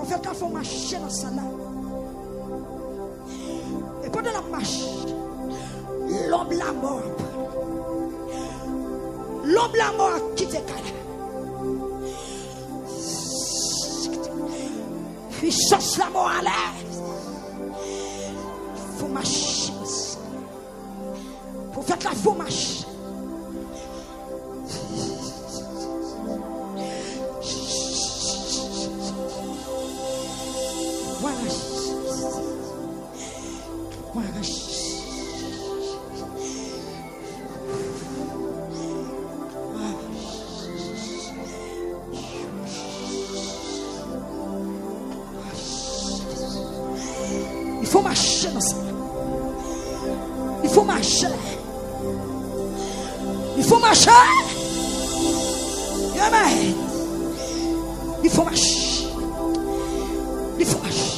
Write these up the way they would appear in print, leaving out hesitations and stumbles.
prophète a fait marcher dans ça là. Et pendant la marche, l'homme la mort. L'homme la mort a quitté Canada. Puissance la mort à l'air. Il faut marcher. Prophète la faut marcher. Il faut marcher dans ça. Il faut marcher. Il faut marcher. Amen. Il faut marcher. Il faut marcher.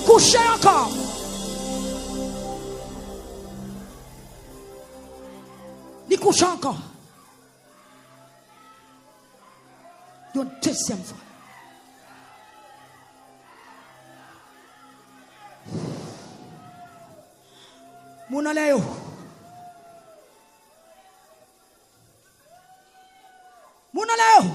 Coucher encore. Il couche encore. Une deuxième fois. Mon aléo. Mon aléo.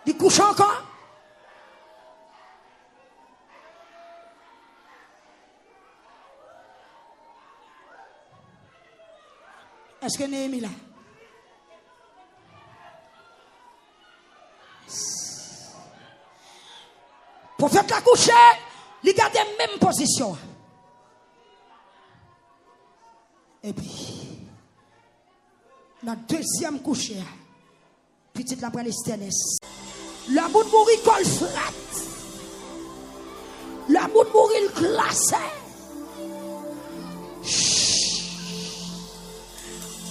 Il couche encore. Est-ce que Néhémie là? Prophète a couché, il garde la même position. Et puis, la deuxième couchée, petite la prenne Sténès. La bout de mourir col frat. La bout de mourir classé.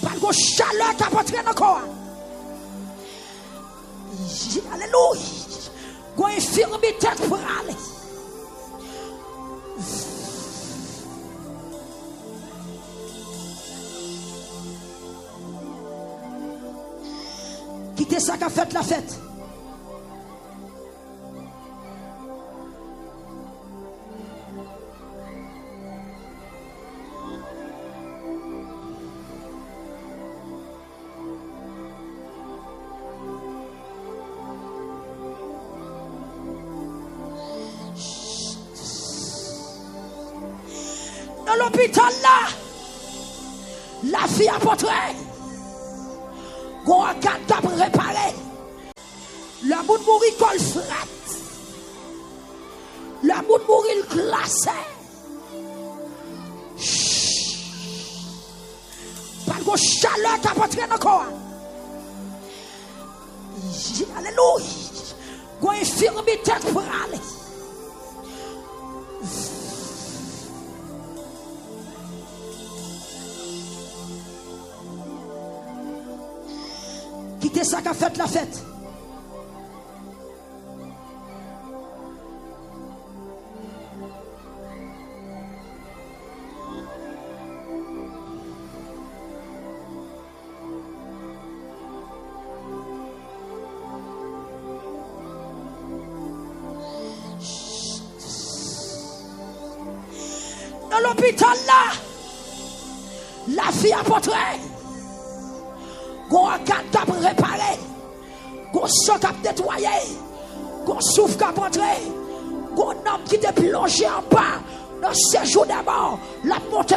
Pas de chaleur qui a pas traîné encore. Alléluia. Go infirmité pour aller. Quittez ça qu'a fait la fête. Dans l'hôpital là, la fille a porté. Qu'on a préparé. La bout de mourir col frat. La bout de mourir classé. Pas de chaleur qui a porté encore. Alléluia. Qu'on infirmité pour aller. Quittez ça qu'a fait la fête. Dans l'hôpital là, la fille a porté. Qu'on a réparé, qu'on a nettoyé, qu'on souffle qu'à entrer, qu'on homme qui est plongé en bas dans ce séjour de mort, la montée,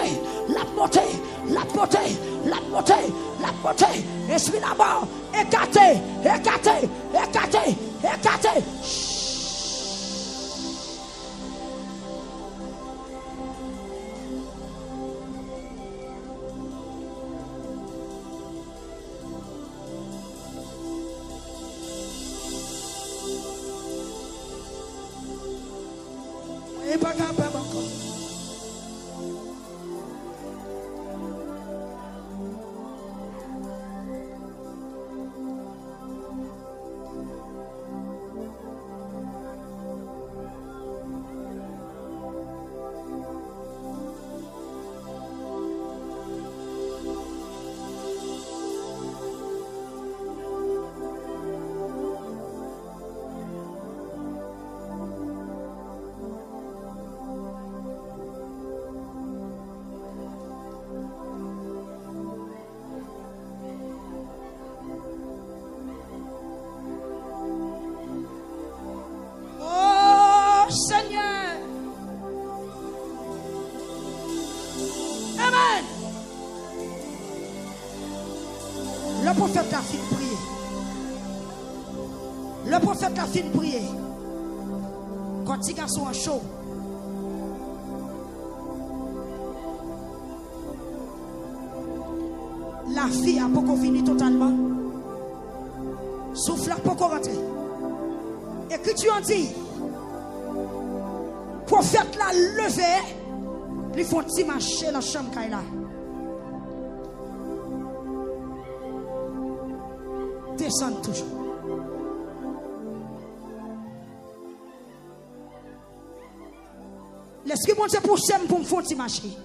la beauté, la beauté, la beauté. Esprit là-bas, écarté, écarté, écarté, écarté. Et pas capable encore. Le prophète a fini de prier. Le prophète a fini de prier. Quand il garçon en chaud. La fille a pas fini totalement. Souffle a pas rentré. Écriture dit, prophète l'a levé, ils font petit marcher dans la chambre là. Descend toujours. L'esprit bon Dieu pousse pour me faire petit marcher.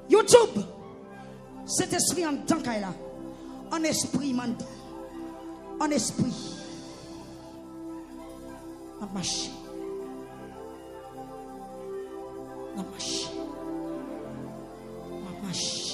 YouTube, cet esprit en tant qu'il là, en esprit mental, en esprit, en marche, en marche, en marche.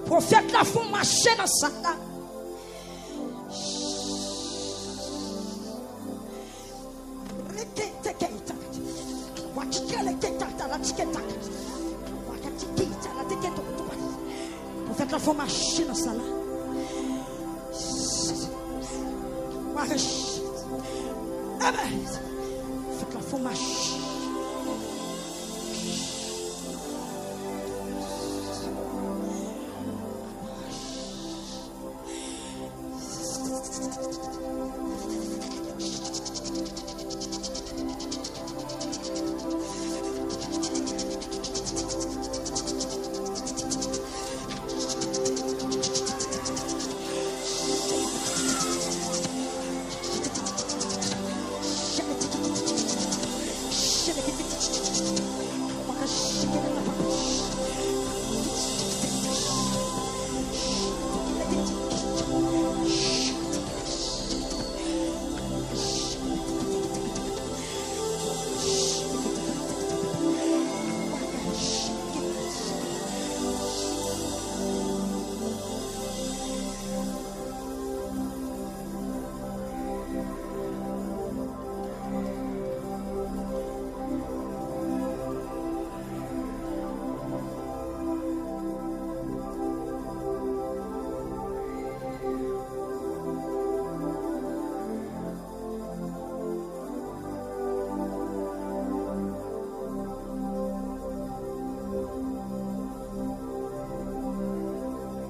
Prophète la font marcher dans ça là. Prophète la font marcher dans ça là. Prophète la font marcher.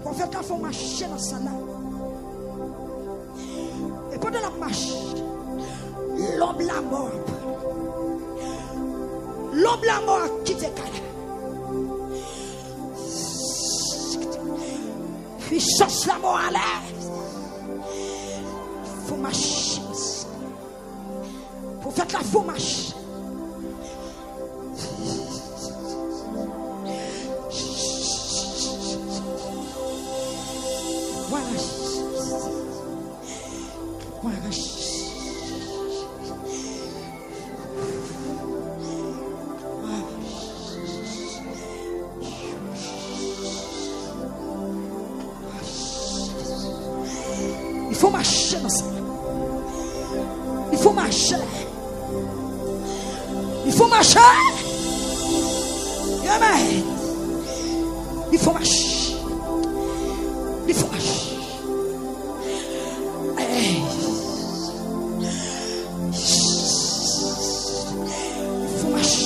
Prophète la font marcher dans ça là. Et pendant la marche, l'homme la mort. L'homme la mort a quitté Canaan. Puissance la morale. Faut marcher. Pour faire la faux marche. Voilà. Voilà. Il faut marcher dans ça. Il faut marcher. Il faut marcher. Amen. Il faut marcher. Il faut marcher. Hey. Il faut marcher.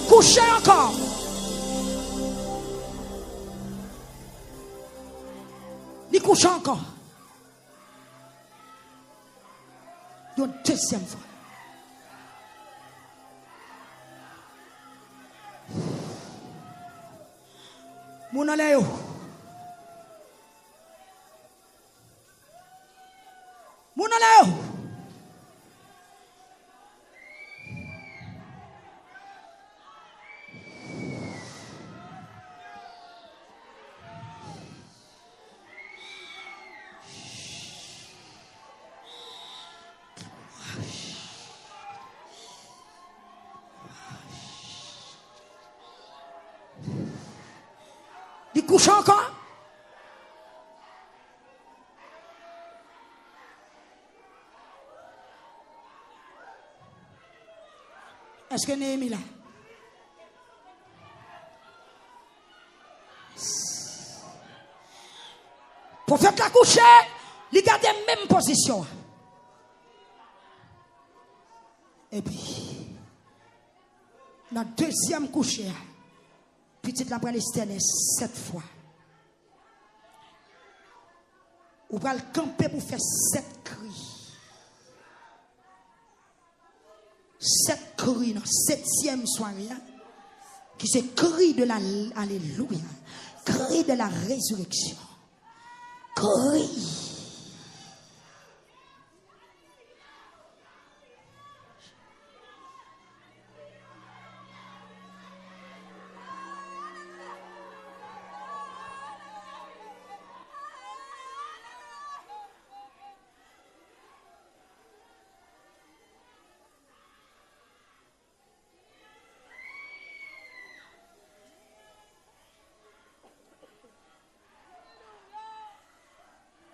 Coucher encore. Il couche encore. Une deuxième fois. Mon aléo. Mon aléo. Il couche encore. Est-ce que Néhémie là? Pour faire la coucher, il garde la même position. Et puis, dans la deuxième coucher, petite la prenne 7 fois. Ou va le camper pour faire 7 cris. 7 cris dans 7e soirée. Qui se cri de l'alléluia. Cri de la résurrection. Cri.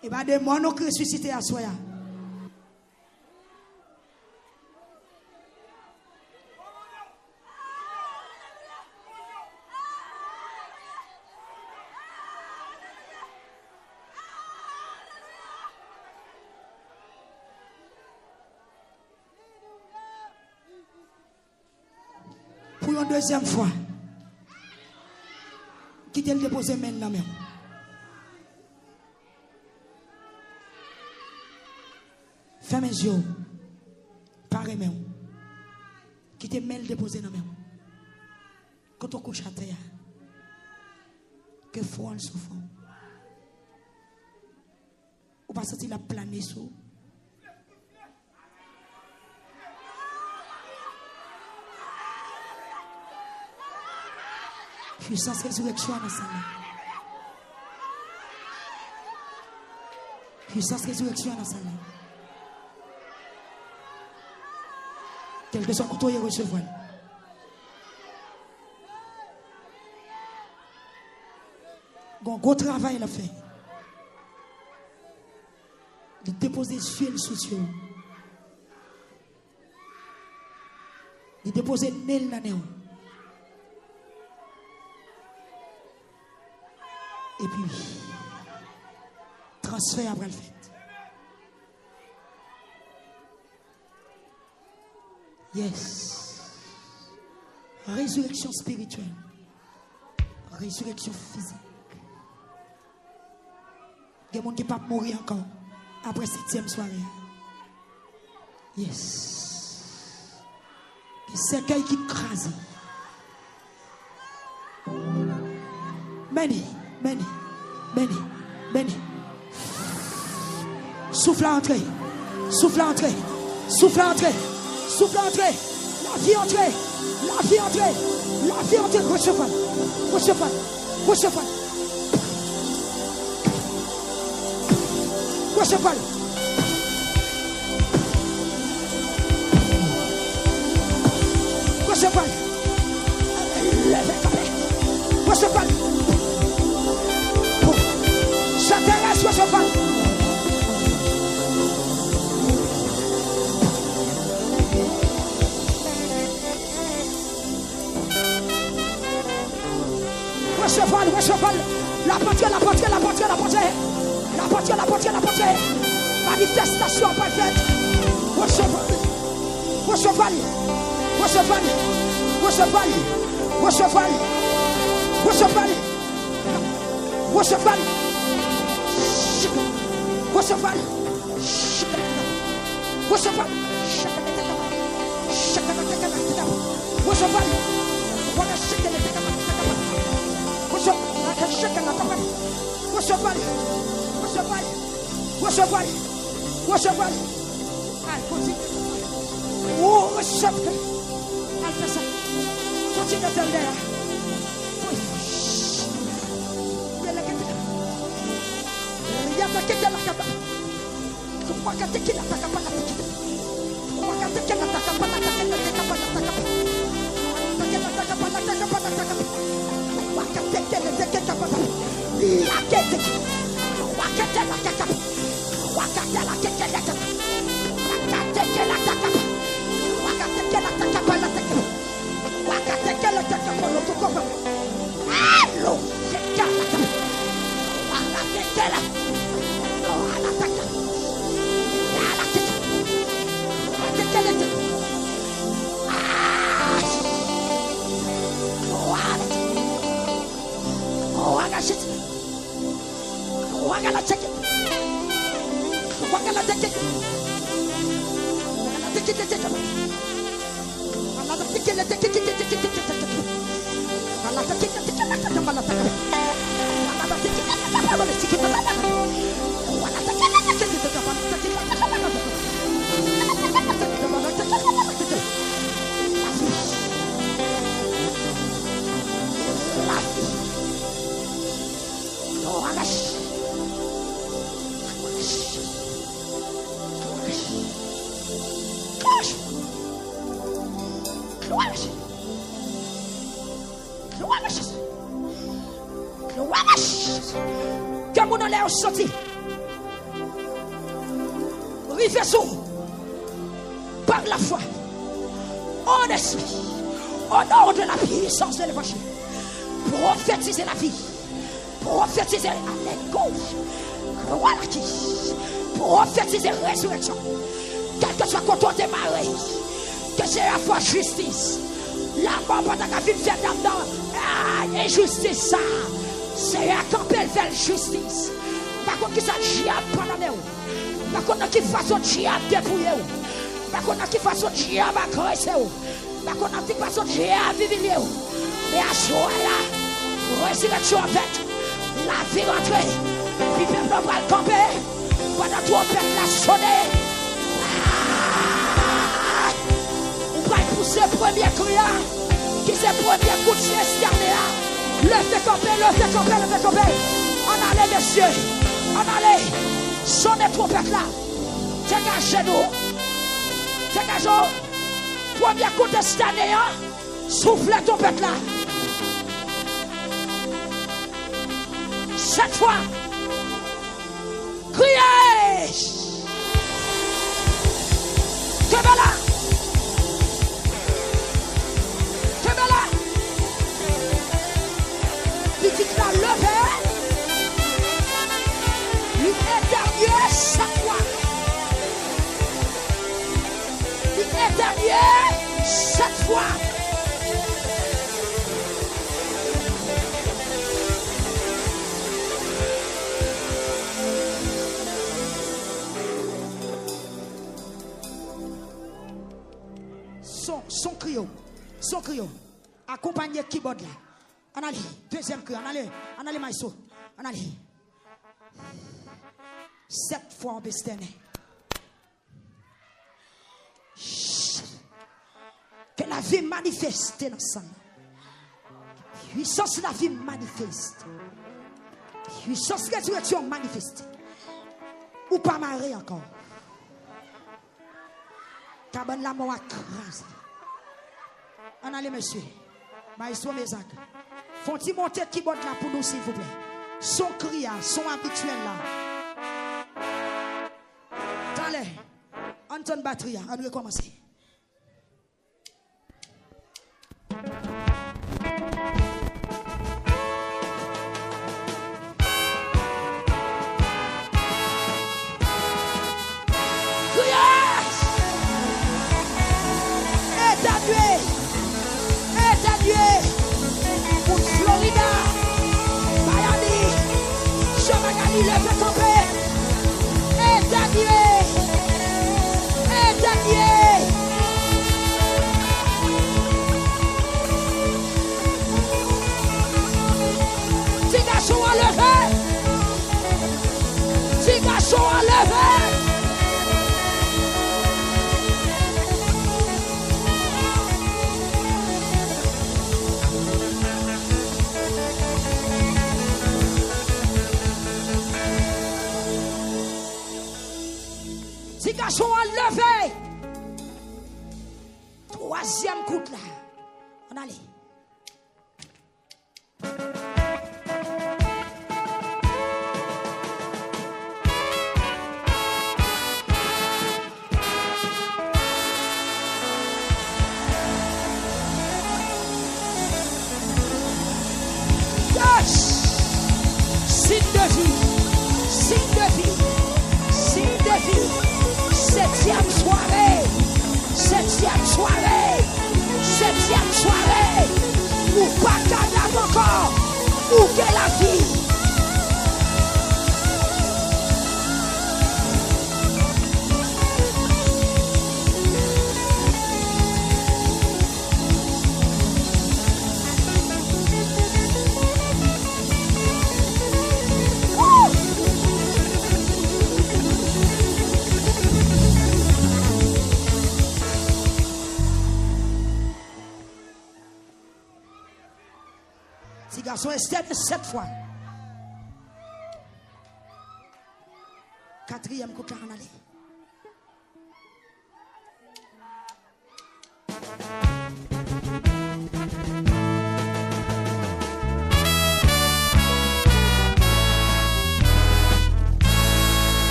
Et bien, des mois, nous ressuscités à soi. Pour une deuxième fois, quittez le déposer maintenant même. Fais mes yeux. Pareil même. Qui te mêle déposer dans même. Quand on couche à terre. Que faut en souffrant. Ou pas sentir la planer sous. Puissance résurrection dans sa main. Puissance résurrection dans sa main. Quel que soit le couteau, il recevra. Un gros travail, il a fait. De déposer l'huile sous eux. De déposer le nez dans néo. Et puis, transfert après le fait. Yes. Résurrection spirituelle. Résurrection physique. Il y a des gens qui ne peuvent pas mourir encore après 7e soirée. Yes. Il y a des cercueils qui crasent. Béni. Souffle à entrer. Souffle à entrer. Souffle à entrer. Souffle à entrer. La vie entrer. La vie entrer. La vie entrer. Recevez. Recevez. Recevez. Recevez. Recevez. Recevez. S'intéresse, recevez. Recevez. La portière. Manifestation parfaite. Recevez. Oh, recevez. Elle fait ça. Continue de faire l'air. Que mon allait sorti. Rivezo par la foi, en esprit, au nom de la puissance de l'évangile, prophétiser la vie, prophétiser la gauche, croire à qui, prophétiser la résurrection, quel que soit quand on démarre, que c'est la foi justice, la mort pendant la vie de faire dans injustice, ça, c'est à camper le faire justice. Par contre, qui ça diable pendant nous. Par contre, qui façon diable dépouiller. Par contre, qui façon diable agresser. Par contre, qui façon diable vivre. Mais à ce moment-là, résurrection en fait, la vie rentrée. Puis même le bras camper. Pendant que on pète la sonner. On va pousser le premier client. Qui c'est le premier coup de chien externé. Levez camper. En allez, messieurs. En allez. Sonnez trompette là. Dégagez-nous. Premier coup de cette année. Soufflez trompette là. Cette fois. Criez. Que voilà. Petite la levée. Chaque fois. Il est dernier. foi. Son crio. Accompagné keyboard là. On allait. Deuxième cri. On allait maïso. On allait. 7 fois en bestené. Que la vie manifeste dans ça. Puissance de la vie manifeste. Puissance de la résurrection manifeste. Ou pas marrer encore. Cabane la mort à craser. On allait, monsieur. Maestro Mézac. Font-ils monter qui botte là pour nous, s'il vous plaît? Son cri, son habituel là. Allez. Anton Batteria. On recommence. Garçon à lever. Troisième coup là. On allait. Yes. Signe de vie. Signe de vie. Signe de vie. Septième soirée, ou pas cadavre encore, ou que la vie. Si garçon est 7 fois. Quatrième coup de la allée.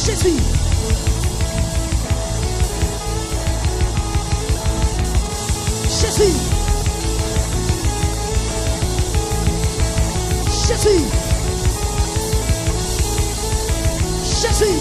Jésus. Jésus. Jésus. Jésus.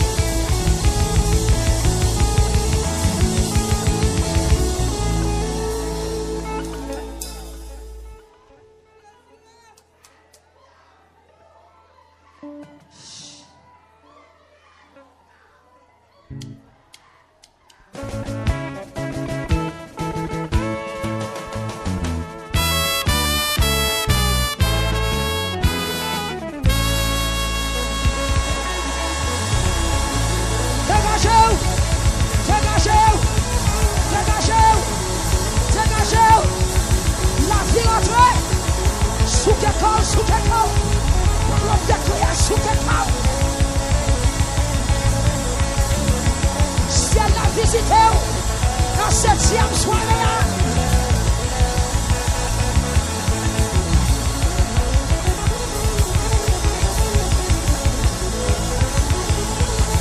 Si elle l'a visité dans cette 7e soirée.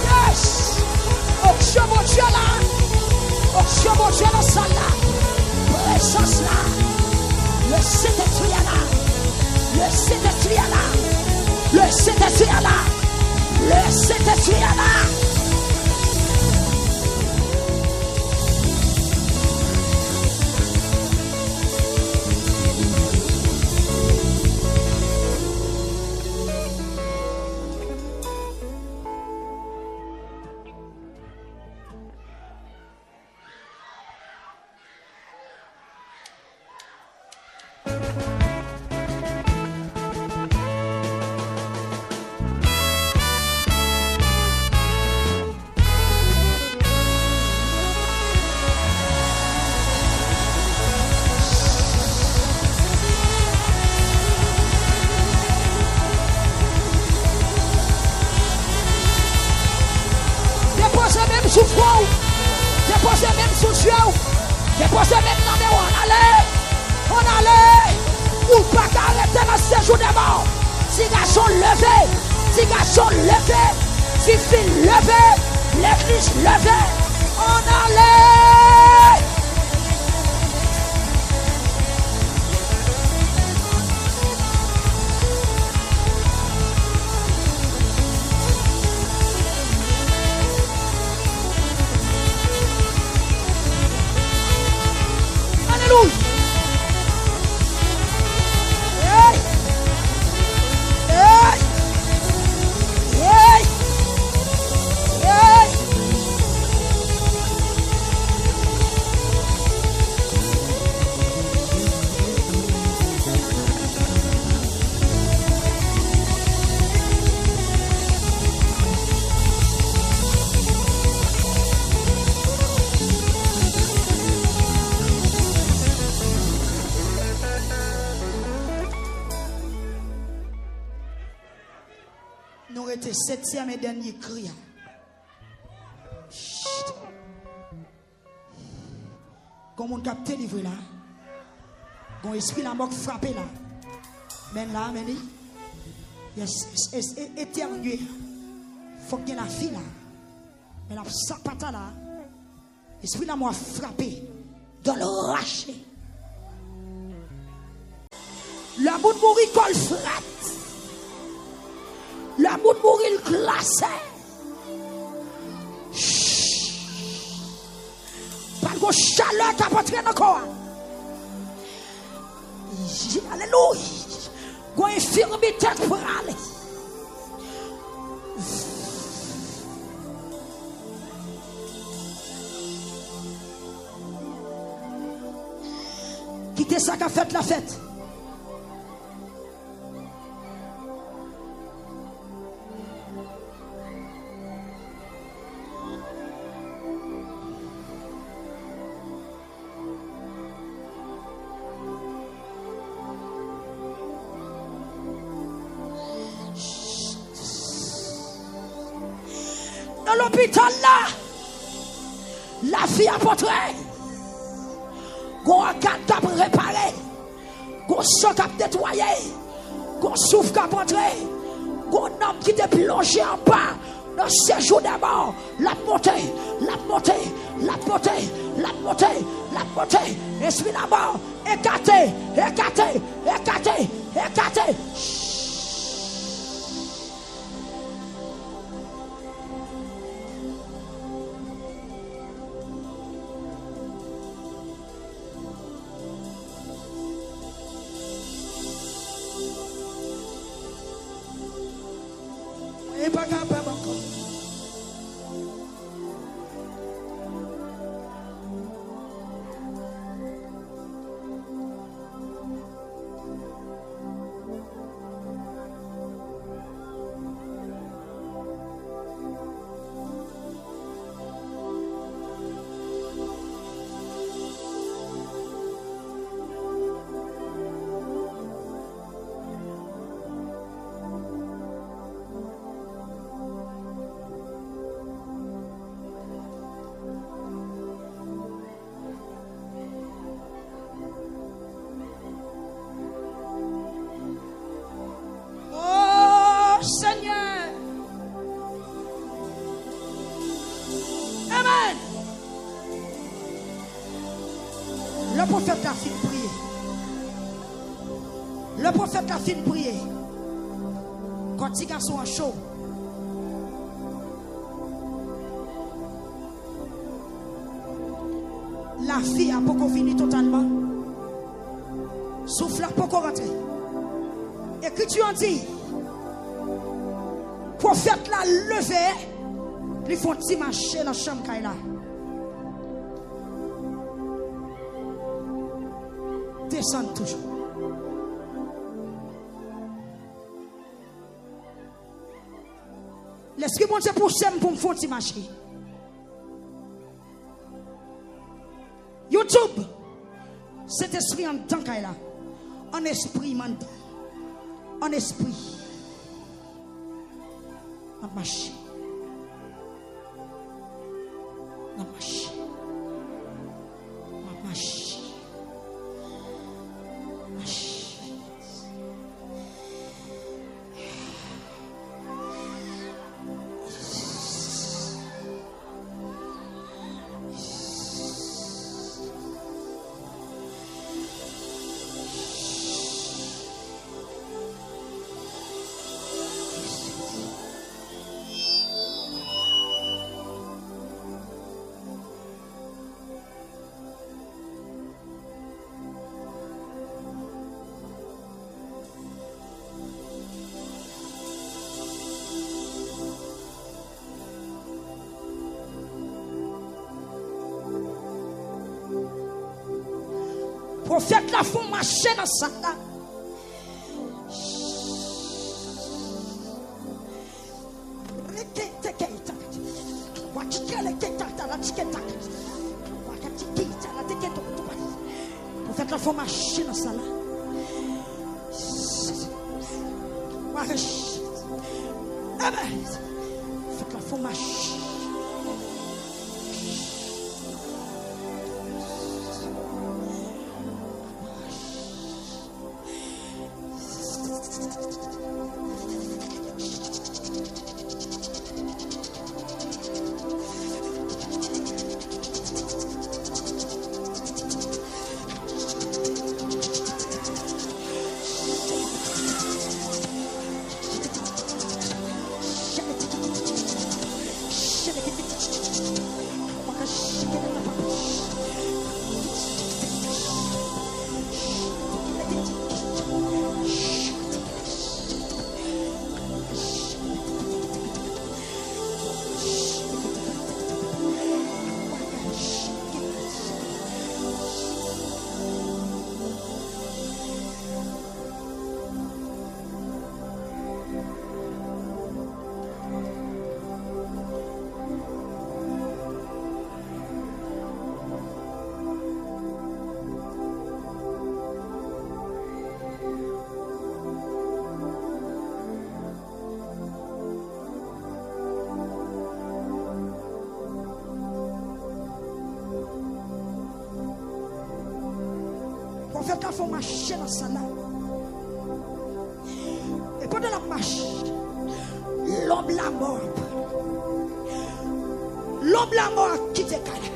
Yes! Le Saint-Esprit est là. Déposez même sous Dieu. Déposez même dans les on allait. Ou pas arrêter dans ce séjour de mort. Si garçon levé, si garçon levé, si fille levé, l'église levé, on allait. Nous étions 7e et dernier cri. Comme on capte livré là. Quand esprit la mort frappé là. Mais là, mais éternué. Faut qu'il y ait la fille là. Mais la sapata là. Esprit la mort frappé. Dans le raché. La bout de mourir col frette. La bout de mourir glacé. Pas de chaleur qui a porté dans le corps. Alléluia. Une infirmité pour aller. Quittez ça qui a fait la fête. Dans l'hôpital là, la fille a porté. Gon cadre qui a réparé, gon sang qui a nettoyé, gon souffle qui a porté, gon homme qui était plongé en bas dans ce séjour de mort. La montée, la montée, la montée, la montée, la montée. Esprit la mort, écarté, écarté, écarté, écarté. Et pas capable encore. Le prophète a fini de prier. Le prophète a fini de prier. Quand il garçon en chaud, La vie a pas fini totalement. Souffle a pas rentré. Écriture dit, prophète la levé, ils font petit marché dans la chambre là. Descend toujours. L'esprit bon Dieu pousse pour me faire petit marché. YouTube, cet esprit en tant qu'il là, en esprit mental, en esprit, en marché, en marché, en marché, marché. Prophète la font marcher dans ça là. Prophète la font marcher dans ça là. Prophète la font marcher. Prophète la faut marcher dans ça là. Et pendant la marche, l'homme la mort. L'homme la mort a quitté Canada.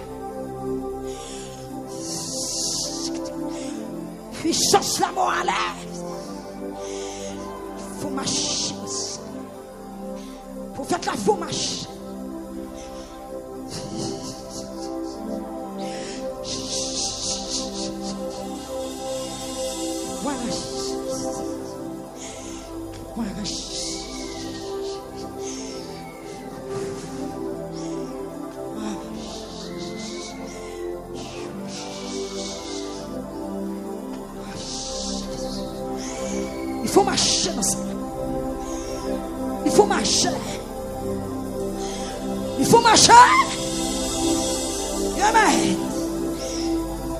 Puissance la mort à l'air. Il faut marcher. Prophète la faut marcher. Il faut marcher dans ça. Il faut marcher. Il faut marcher. Amen.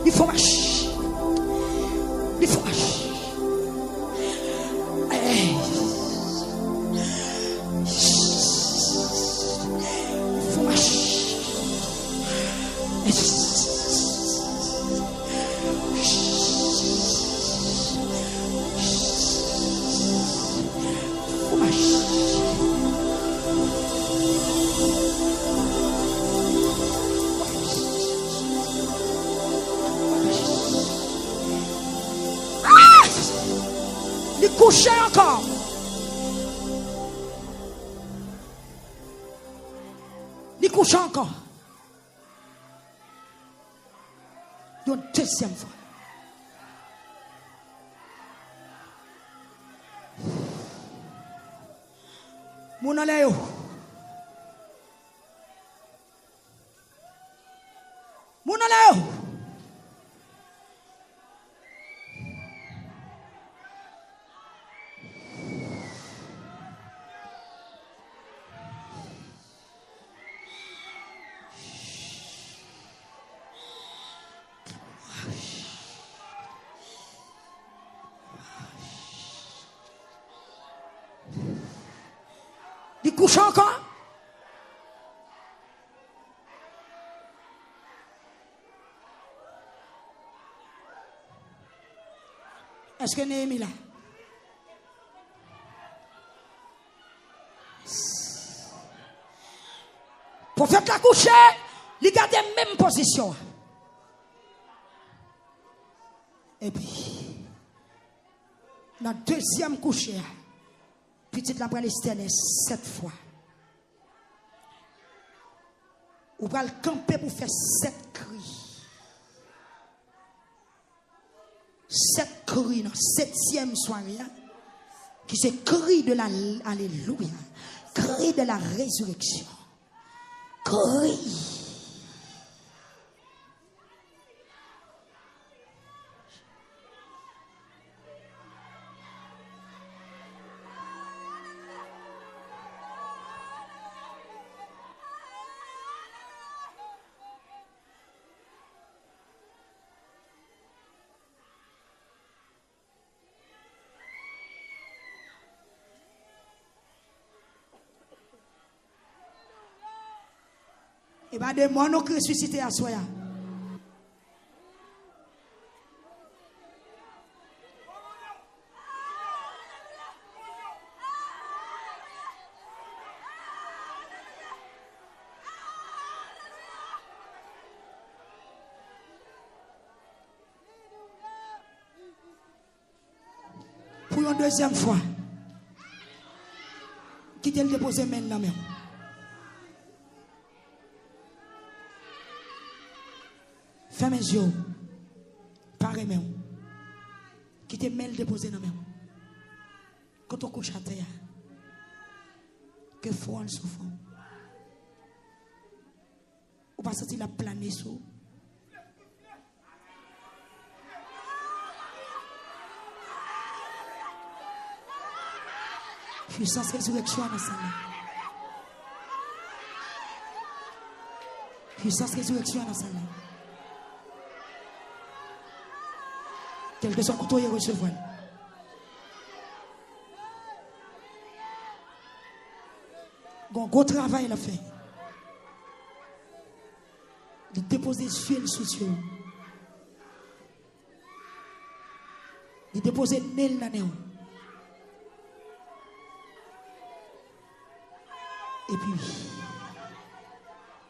Il faut marcher. Il faut marcher. Il faut marcher. Coucher encore. Il couche encore. deuxième fois. Mon aléo. Mon aléo. Il couche encore. Est-ce que Néhémie là? Prophète la couché, il garde la même position. Et puis, la deuxième couchée, petite la prend les 7 fois. Ou va le camper pour faire 7 cris. 7 cris dans 7e soirée. Qui c'est cri de l'alléluia. Cri de la résurrection. Cri. Et bien, des mois, nous ressuscités à soi. Pour une deuxième fois, quittez le déposer maintenant même. Ferme mes yeux. Pareil même. Quittez le déposer dans même. Quand on couche à terre, que faut en souffre. Ou pas sentir la planer sous. Puissance résurrection dans sa main. Puissance résurrection dans sa main. Quel que soit le couteau, il recevra. Un gros travail, il a fait. De déposer l'huile sous eux. De déposer le nez là-dedans. Et puis,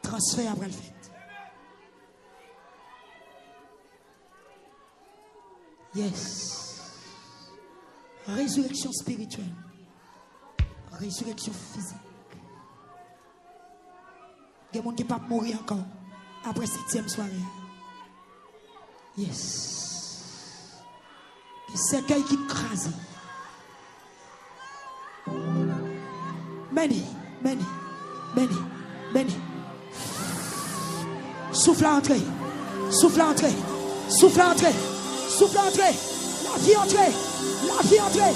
transfert après le fait. Yes. Résurrection spirituelle. Résurrection physique. Il y a des gens qui ne peuvent pas mourir encore après 7e soirée. Yes. Et c'est quelqu'un qui crase. Béni. Souffle à entrer. Souffle à entrer. Souffle à entrer. Souffle à entrer. La vie entrer. La vie entrer.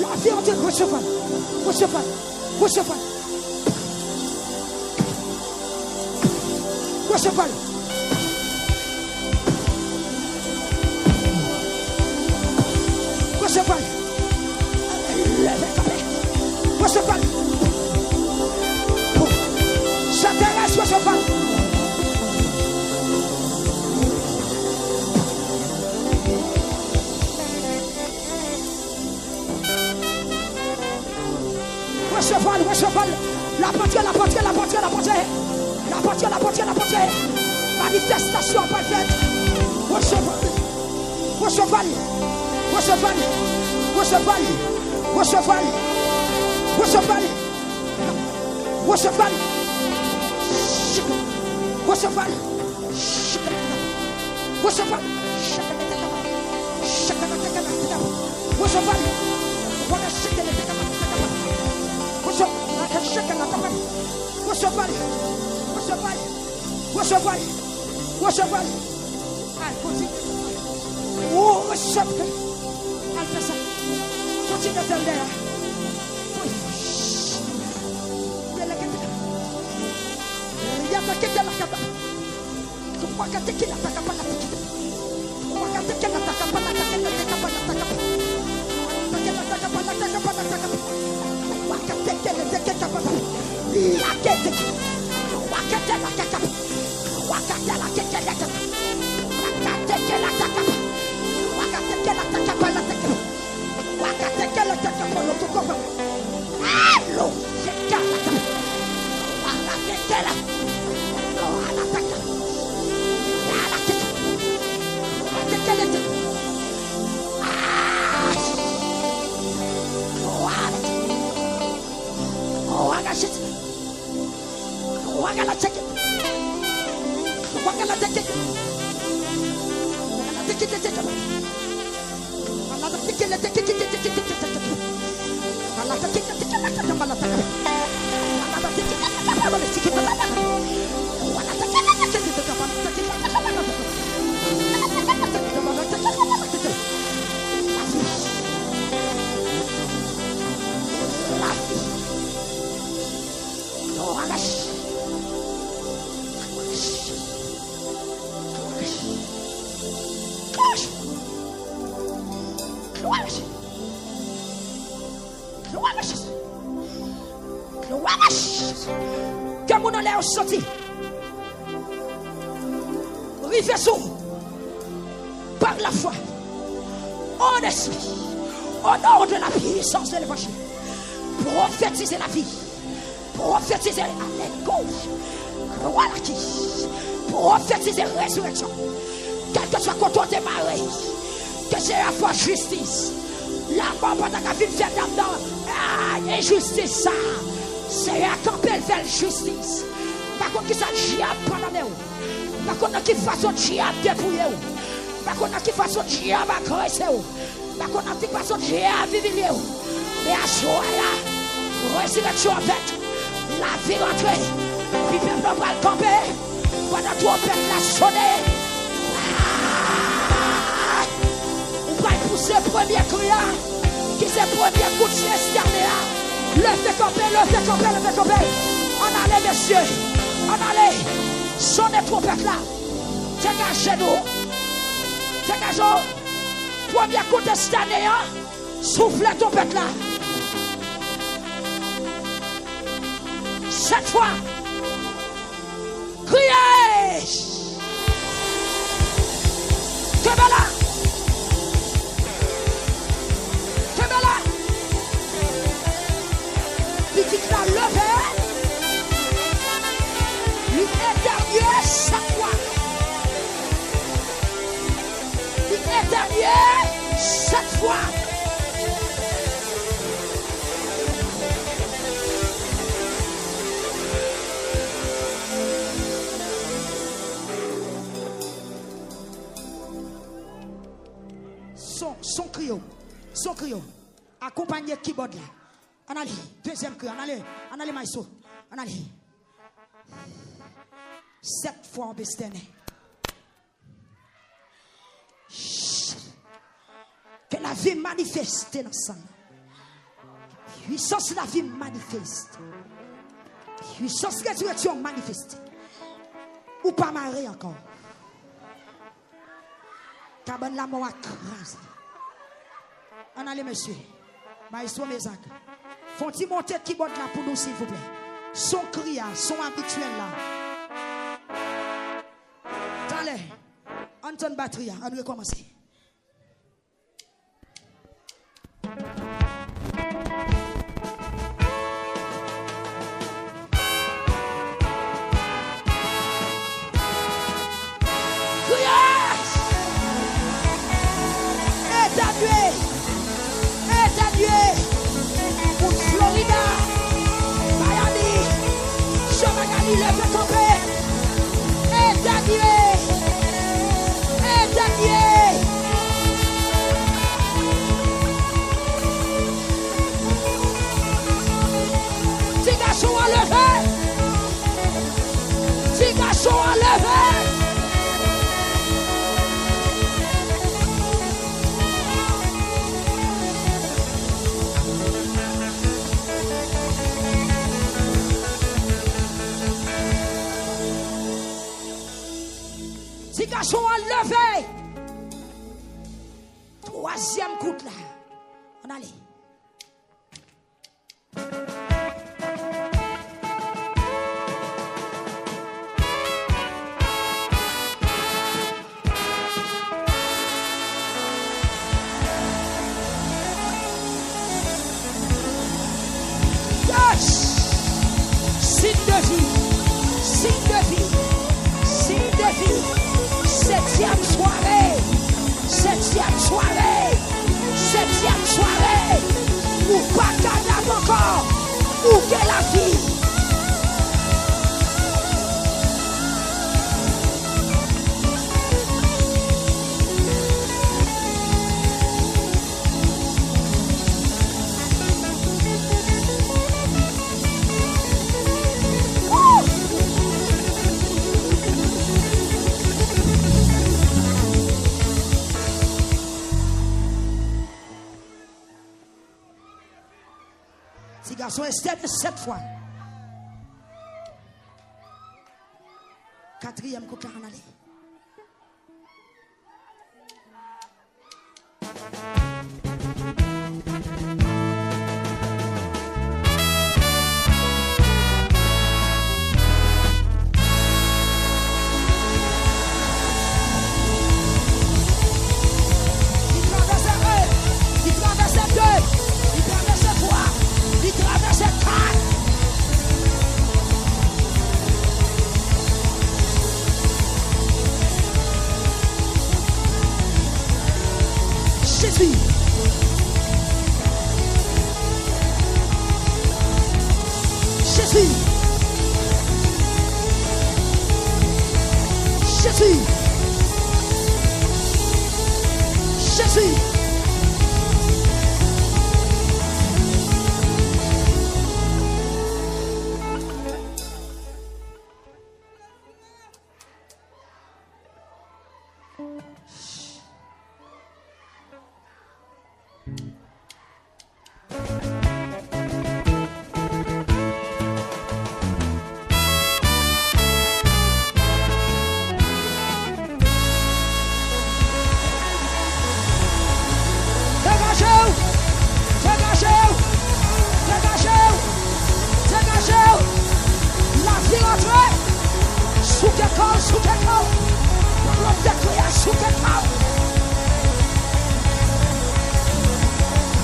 La vie entrer. Recevez. Recevez. Recevez. Recevez. Recevez. Recevez. S'intéresse, recevez. Recevez. La portière. Manifestation parfaite. Recevez. Recevoir. Recevoir. Recevoir. Continue. Oh, recevez. Elle fait ça. Continue de faire là. Il y a pas que de la capa. Tu crois que tu la capa la tiki. Tu crois que tu la capa la tiki. Que mon allait sorti. Rivez-vous par la foi, en esprit, au nom de la puissance de l'évangile. Prophétiser la vie, prophétiser la laine gauche, croire à qui, prophétiser la résurrection. Quel que soit quand on démarre, que c'est la foi justice. La mort pendant qu'elle vient faire là-dedans, injustice ça. C'est à camper elle fait justice. Par contre, qui ça diable pendant nous. Par contre, qui façon diable dépouiller. Par contre, qui façon diable agresser. Par contre, qui façon diable vivre. Mais à ce moment-là, résurrection en fait, la vie rentrée. Puis le peuple va le camper. Pendant tout, on peut la sonner. On va pousser le premier cri. Qui c'est le premier coup de sieste. Levez camper. On allait, messieurs. On allait. Sonnez trompette là. Dégagez-nous. Premier coup de cette année. Soufflez trompette là. Cette fois. Criez. Que voilà. Petite la lever. Lui éternuer chaque fois. Lui éternuer chaque fois. Son crio. Accompagné keyboard là. On allait, deuxième cri, on allait maïso, on allait. 7 fois en bestené. Que la vie manifeste dans ça. Puissance de la vie manifeste. Puissance de la résurrection manifeste. Ou pas marrer encore. Cabane la mort à craser. On allait, monsieur. Maestro Mézac. Font-ils monter qui botte là pour nous, s'il vous plaît? Son cri, son habituel là. Allez, Anton Batria, on va commencer. Levez camper. Éternuer. garçons à lever. Troisième coup là. On allait. Signe de vie, signe de vie, signe de vie. Septième soirée, septième soirée, septième soirée. Ou pas cadavre encore, ou qu'est la vie. Ces garçons externes 7 fois. Quatrième coup en aller. Jésus. Jésus. Jésus. Jésus.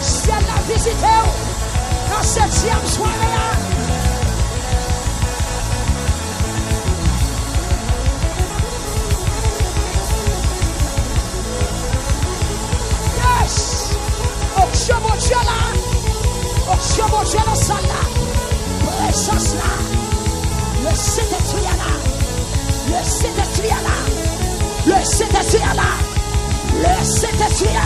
Si elle l'a visité dans septième soirée. Yes! Onction mon Dieu là. Onction mon Dieu dans salle là. Présence là. Le Saint-Esprit là. Le Saint-Esprit là. Le Saint-Esprit là. Le Saint-Esprit là.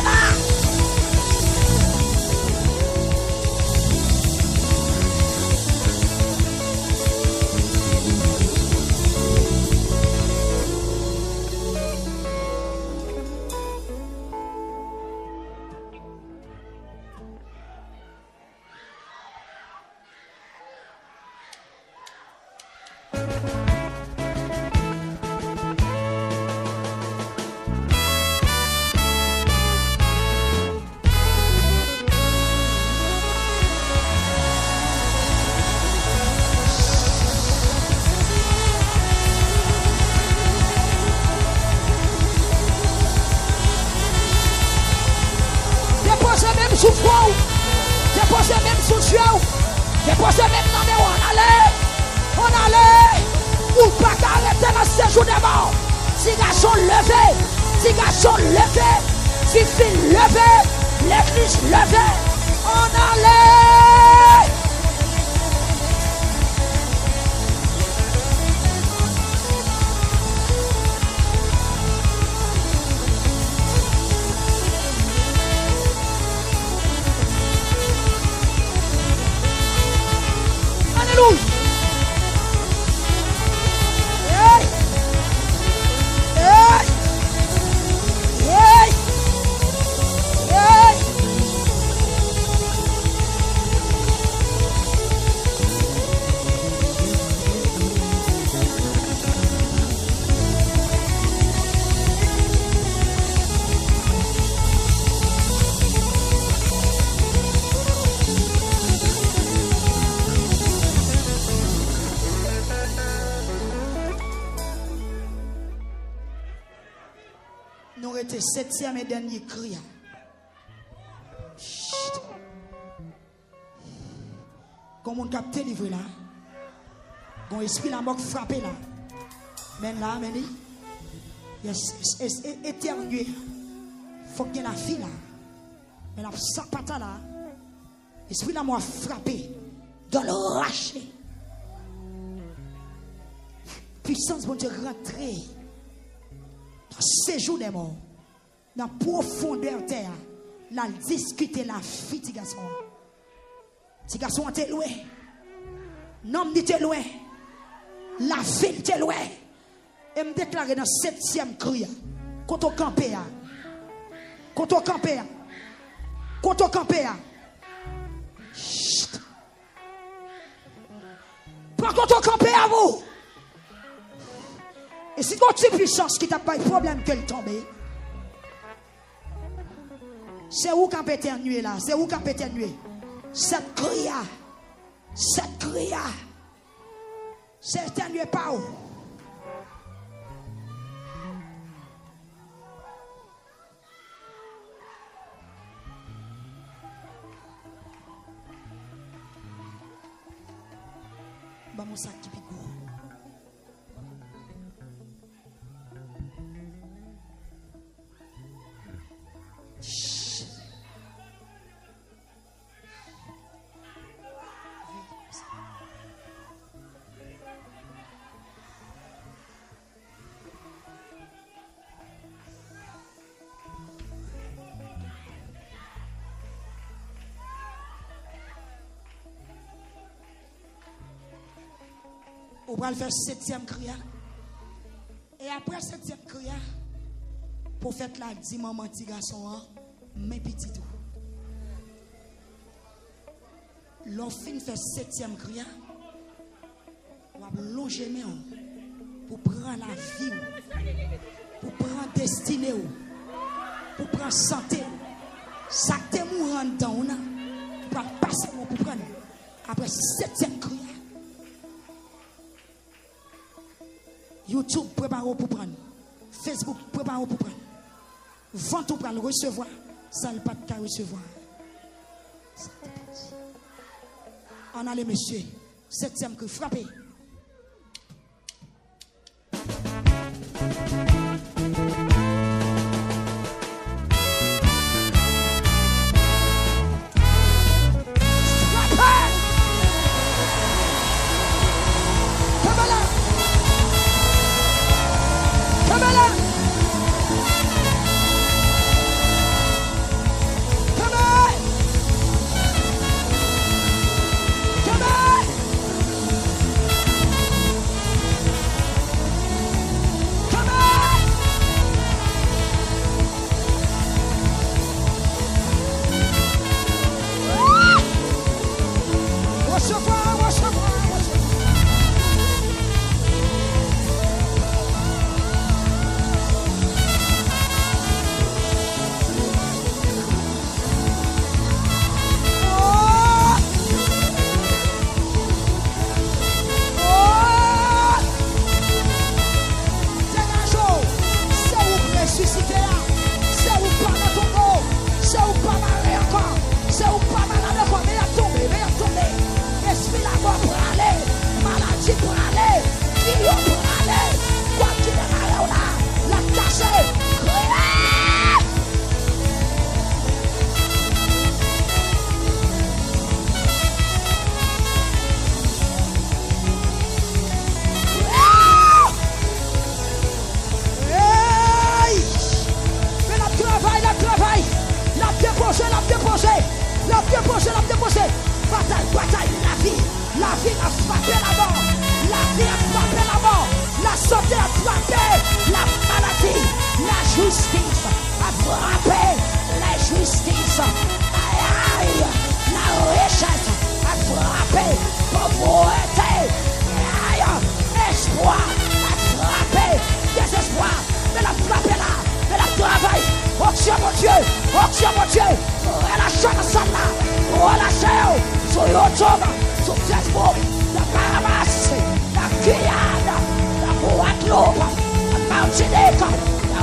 Déposez même sous froid, déposez même sous Dieu, déposez même dans les on allait, ou pas qu'arrêter dans ce séjour de mort. Si garçon levé, si garçon levé, si fille levé, l'église levé, on allait. Alléluia. Hey. Hey. Hey. Hey. septième et dernier cri. Comment on capte livré là? Quand l'esprit la mort frappé là. Mais là, mais dit, éternué. Faut qu'il y ait la fille là. Mais la sapata là. L'esprit la mort frappé. Dans le racher. Puissance, bon Dieu, rentrer dans le séjour des morts. Dans la profondeur de terre. Là, discuter la fille, petit garçon. Petit garçon, t'es loin. L'homme dit t'es loin. La ville t'es loin. Et me déclarer dans le 7e cri. Quand on campé. Quand on campé. Quand on campé. Chut. Pas quand on campé à vous. Et si votre puissance qui t'a pas de problème qu'elle tombe. C'est où qu'on peut éternuer là? C'est où qu'on peut éternuer? Cette cria. Cette cria. C'est éternuer pas où? Bah mon sac qui pique. On va le faire 7e cria. Et après 7e cria, pour faire la dit maman petit garçon, mes petits tout. L'enfant fait 7e cria. On va longer pour prendre la vie, pour prendre destinée, pour prendre santé. Ça te mourant dedans, on va passer pour prendre. Après 7e cria. YouTube, préparez-vous pour prendre. Facebook, préparez-vous pour prendre. Vente pour le recevoir. Ça ne pas de recevoir. On a les messieurs. 7e que frappez.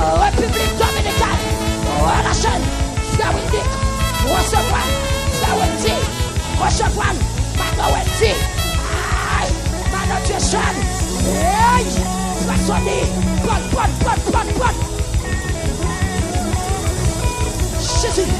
République Dominicaine, relâchez, frère Wendy, recevoir, frère Wendy, recevoir, madame Wendy, aïe, madame Jason, aïe, façonné, bonne. Jésus.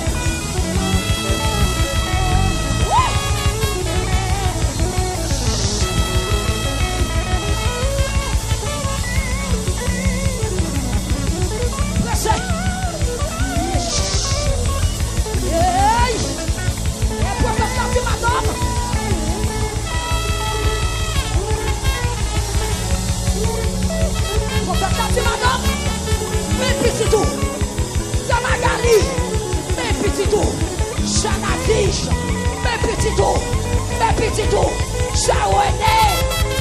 Mes petits tours, Sharoné,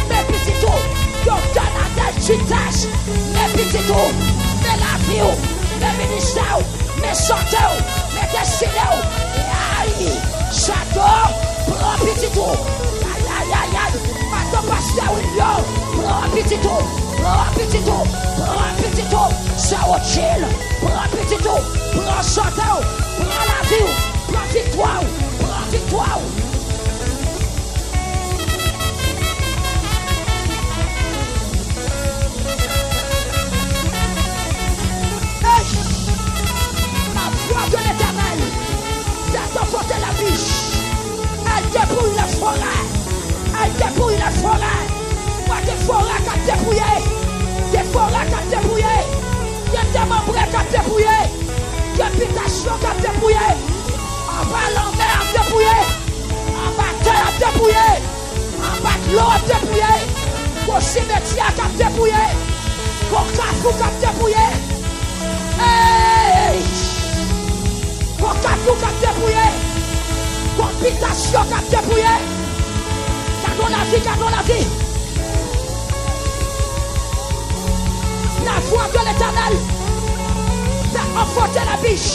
mes petits tours, Canada Chitas, mes petits tours, mes lavios, mes ministères, mes chanteurs, mes destinés, aïe, château, prends petit tour, aïe, madame Pascal William, prends petit tour, Sharon Chill, prends petit tour, prends chanteur, prends la vie, prends victoire. La voix de l'Éternel t'a emporté la biche. Elle dépouille la forêt. Moi des forêts qui ont dépouillé. Des membres qui ont dépouillé. Des habitations qui ont dépouillé. En bas l'envers a dépouillé. En bas terre a dépouillé. En bas l'eau a dépouillé. Au cimetière qui a dépouillé. Au carrefour qui a dépouillé. Hey! Au carrefour qui a dépouillé. Habitation qui a dépouillé. Gardons la vie. La voix de l'Éternel t'a emporté la biche.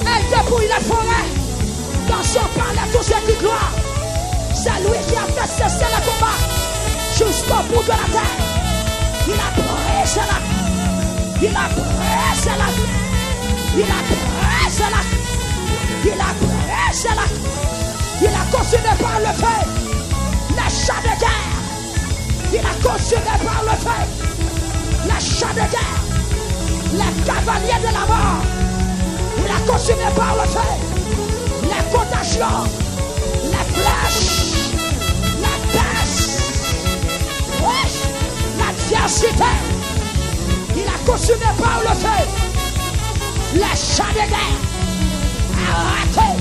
Elle dépouille la forêt. Dans son palais, tout ce qui gloire. C'est lui qui a fait cesser le combat jusqu'au bout de la terre. Il a pressé la. Il a consumé par le feu les chats de guerre. Les cavaliers de la mort. Il a consumé par le feu les contagions, les flèches, la peste, l'adversité. Il a consumé par le feu les chats de guerre. Arrêtez.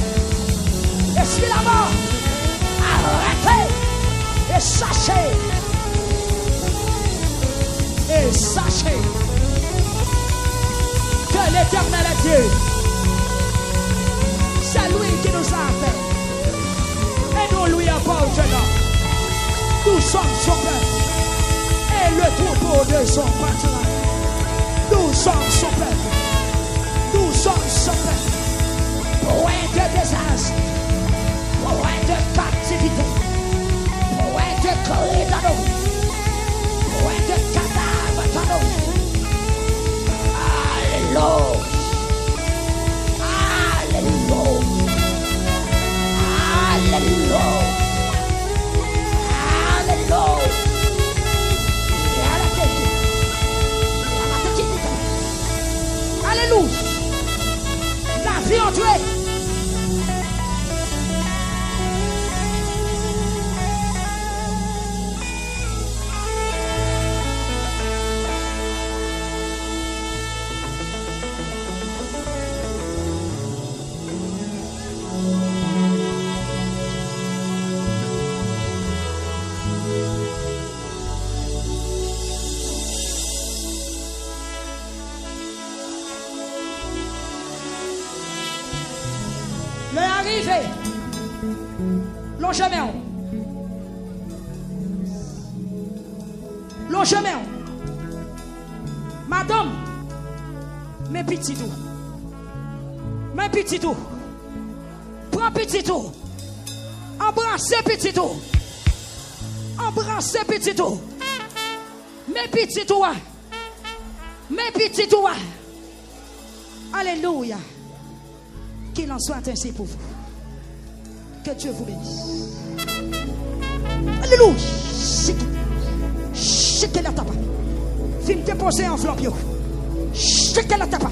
Et si la mort, arrêtez. Et sachez que l'Éternel est Dieu. C'est lui qui nous a fait. Et nous lui appartenons. Nous sommes son peuple. Et le troupeau de son pâturage. Nous sommes son peuple. Point de désastre. Point de captivité. Point de cri dans nous. Point de cadavre dans nous. Alléluia. La vie en Dieu. Longement. Madame, mes petits tout. Prends petit tout. Embrassez petit tout. Mes petits tout. Mes petits doigts. Alléluia. Qu'il en soit ainsi pour vous. Que Dieu vous bénisse. Alléluia. Cheke la tapa. Fin déposer enveloppe yo. Cheke la tapa.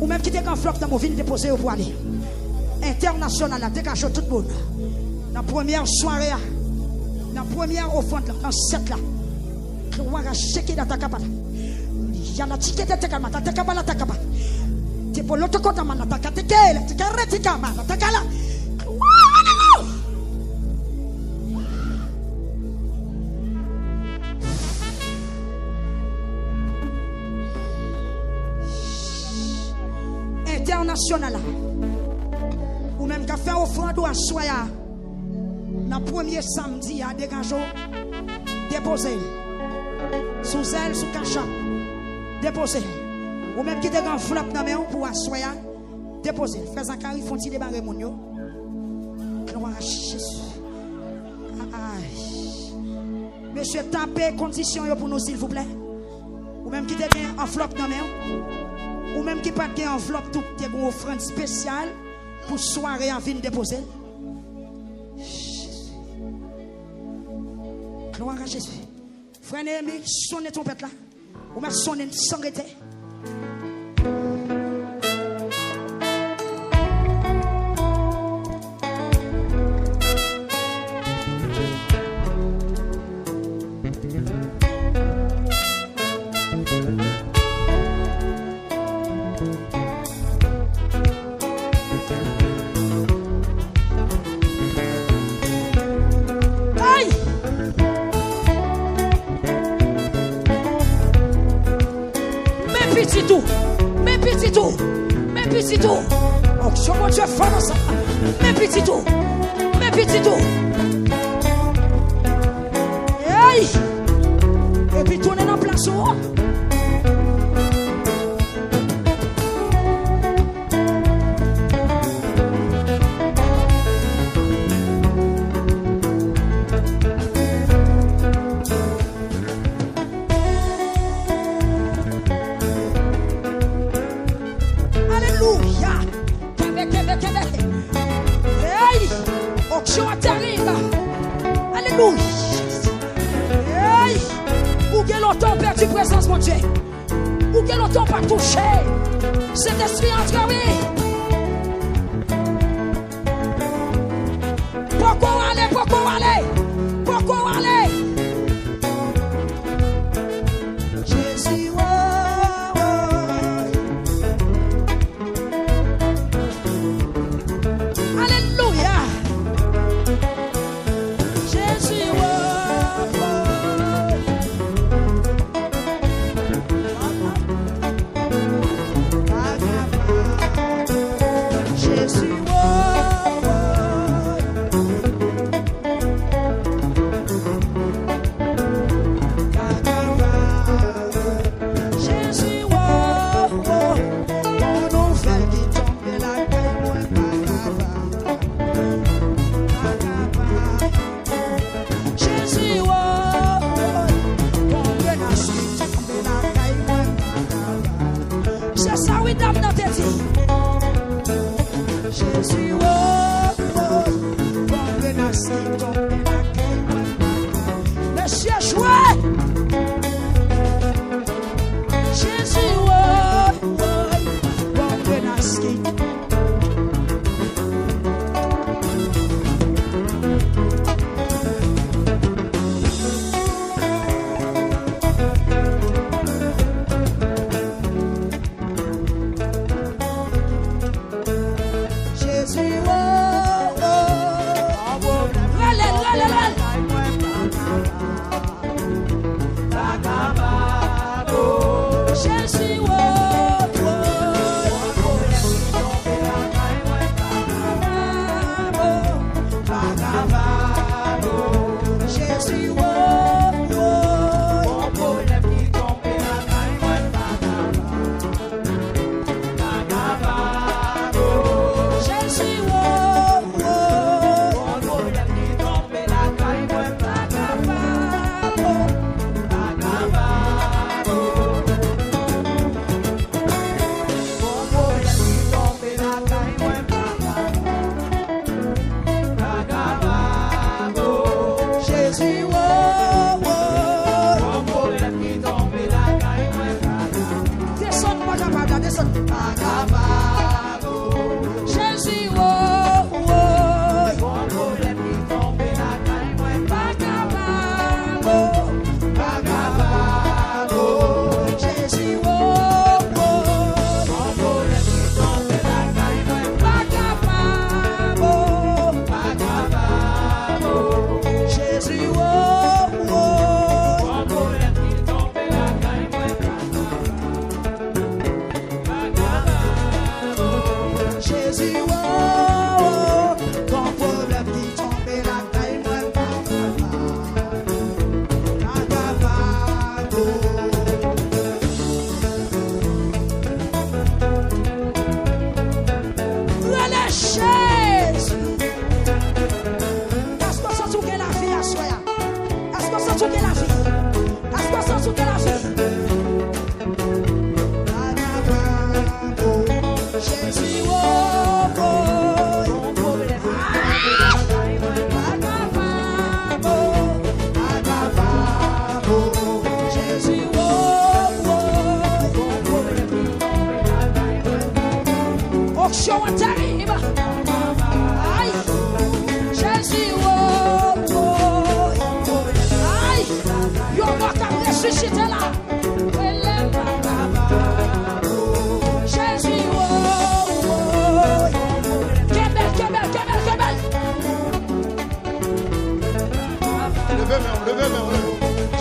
Ou même qui te enveloppe dans mon vin déposer au poignet. International a dégagé tout le monde. Dans la première soirée, dans la première offrande, dans cette là. On va checker dans ta capable. Il y a la ticket de ta capable, ta capable, ta capable. Tu peux l'autre côté, man, ta capable, tu peux arrêter ta capable, ta capable. International. Ou même qu'à faire offrande ou à soya. Dans le premier samedi, à dégager, déposer. Sous elle, sous cachat, déposer. Ou même qui te grand flop dans main pour assoyer, déposer. Fais un carré, font-ils débarrer mon yo. Gloire à Jésus. Monsieur, tapez condition pour nous, s'il vous plaît. Ou même qui te grand enveloppe dans main. Ou même qui pas de enveloppe, tout est une offrande spéciale pour soirée en ville déposer. Gloire à Jésus. Frère Néhémie, sonnez ton pète là. Ou même sonnez sans arrêter. Mes petits tours. Oh, je vois Dieu faire ça. Mes petits tours. Mes petits tours. Hey! Et puis tournez dans la place. Alléluia. Hey! Ou quel autant perdu présence, mon Dieu. Ou quel autant pas touché. Cet esprit entre oui. Pourquoi aller? Pourquoi aller? Pourquoi aller? Jésus, alléluia. Jésus. Jésus, oh, oh.